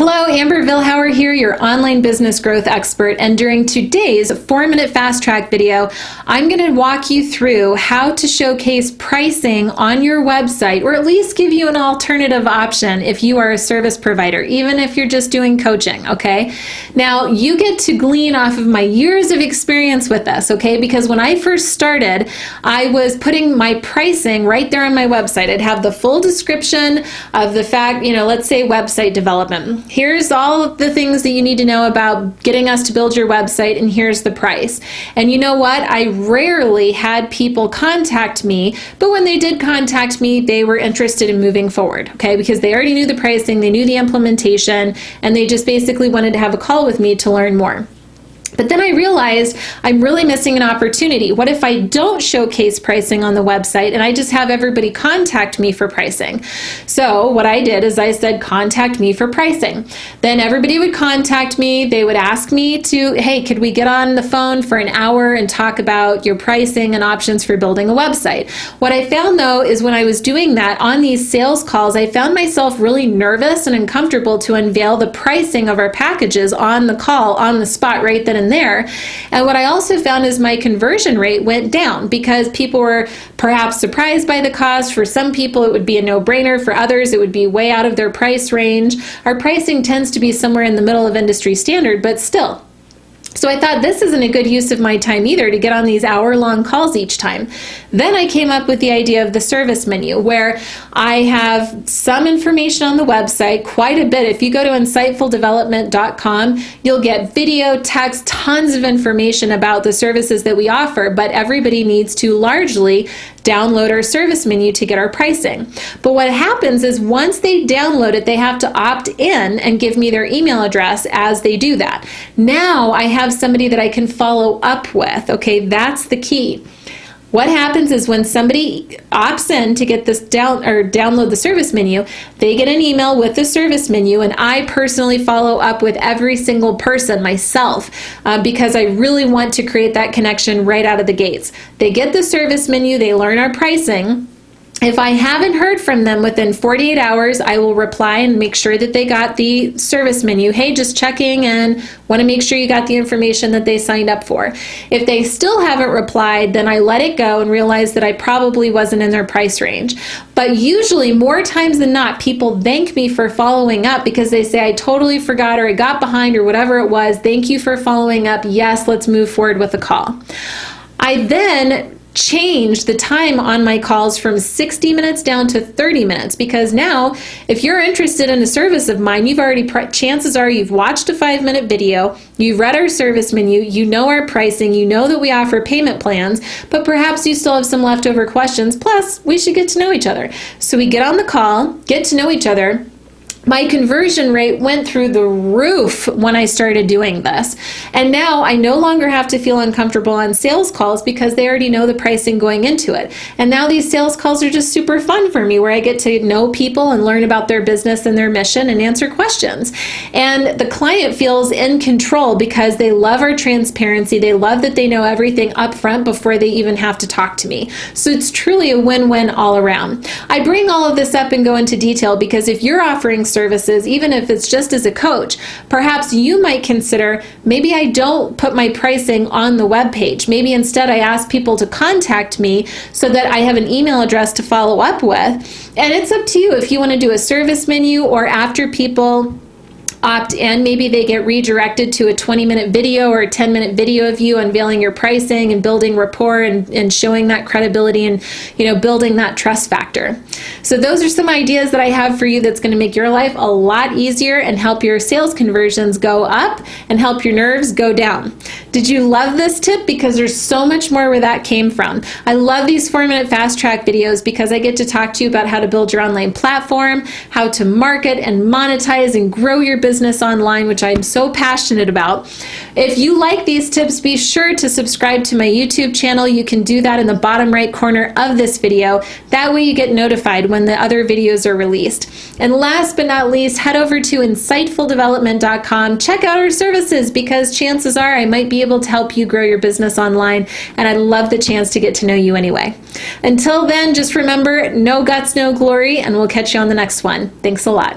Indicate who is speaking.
Speaker 1: Hello, Amber Vilhauer here, your online business growth expert, and during today's 4-minute fast track video, I'm going to walk you through how to showcase pricing on your website, or at least give you an alternative option if you are a service provider, even if you're just doing coaching, okay? Now, you get to glean off of my years of experience with this, okay? Because when I first started, I was putting my pricing right there on my website. I'd have the full description of the fact, let's say website development. Here's all of the things that you need to know about getting us to build your website, and here's the price. And you know what? I rarely had people contact me, but when they did contact me, they were interested in moving forward, okay? Because they already knew the pricing, they knew the implementation, and they just basically wanted to have a call with me to learn more. But then I realized I'm really missing an opportunity. What if I don't showcase pricing on the website and I just have everybody contact me for pricing? So what I did is I said, contact me for pricing. Then everybody would contact me. They would ask me to, hey, could we get on the phone for an hour and talk about your pricing and options for building a website? What I found though is when I was doing that on these sales calls, I found myself really nervous and uncomfortable to unveil the pricing of our packages on the call, on the spot right then and there. And what I also found is my conversion rate went down because people were perhaps surprised by the cost. For some people, it would be a no-brainer. For others, it would be way out of their price range. Our pricing tends to be somewhere in the middle of industry standard, but still. So I thought this isn't a good use of my time either, to get on these hour-long calls each time. Then I came up with the idea of the service menu, where I have some information on the website, quite a bit. If you go to insightfuldevelopment.com, you'll get video, text, tons of information about the services that we offer, but everybody needs to largely download our service menu to get our pricing. But what happens is once they download it, they have to opt in and give me their email address as they do that. Now I have somebody that I can follow up with. Okay, that's the key. What happens is when somebody opts in to get this download the service menu, they get an email with the service menu, and I personally follow up with every single person myself because I really want to create that connection right out of the gates. They get the service menu, they learn our pricing. If I haven't heard from them within 48 hours, I will reply and make sure that they got the service menu. Hey, just checking and want to make sure you got the information that they signed up for. If they still haven't replied, then I let it go and realize that I probably wasn't in their price range. But usually, more times than not, people thank me for following up because they say, I totally forgot, or I got behind, or whatever it was. Thank you for following up. Yes, let's move forward with the call. I then change the time on my calls from 60 minutes down to 30 minutes, because now if you're interested in a service of mine, you've already, chances are you've watched a 5-minute video, you've read our service menu, you know our pricing, you know that we offer payment plans, but perhaps you still have some leftover questions. Plus, we should get to know each other. So we get on the call, get to know each other. My conversion rate went through the roof when I started doing this. And now I no longer have to feel uncomfortable on sales calls because they already know the pricing going into it. And now these sales calls are just super fun for me, where I get to know people and learn about their business and their mission and answer questions. And the client feels in control because they love our transparency. They love that they know everything up front before they even have to talk to me. So it's truly a win-win all around. I bring all of this up and go into detail because if you're offering services, even if it's just as a coach, perhaps you might consider, maybe I don't put my pricing on the web page. Maybe instead I ask people to contact me so that I have an email address to follow up with. And it's up to you if you want to do a service menu, or after people opt in, maybe they get redirected to a 20-minute video or a 10-minute video of you unveiling your pricing and building rapport and showing that credibility and building that trust factor. So those are some ideas that I have for you that's going to make your life a lot easier and help your sales conversions go up and help your nerves go down. Did you love this tip? Because there's so much more where that came from. I love these 4-minute fast track videos because I get to talk to you about how to build your online platform, how to market and monetize and grow your business online, which I'm so passionate about. If you like these tips, be sure to subscribe to my YouTube channel. You can do that in the bottom right corner of this video. That way you get notified when the other videos are released. And last but not least, head over to insightfuldevelopment.com. Check out our services because chances are I might be able to help you grow your business online, and I'd love the chance to get to know you anyway. Until then, just remember, no guts, no glory, and we'll catch you on the next one. Thanks a lot.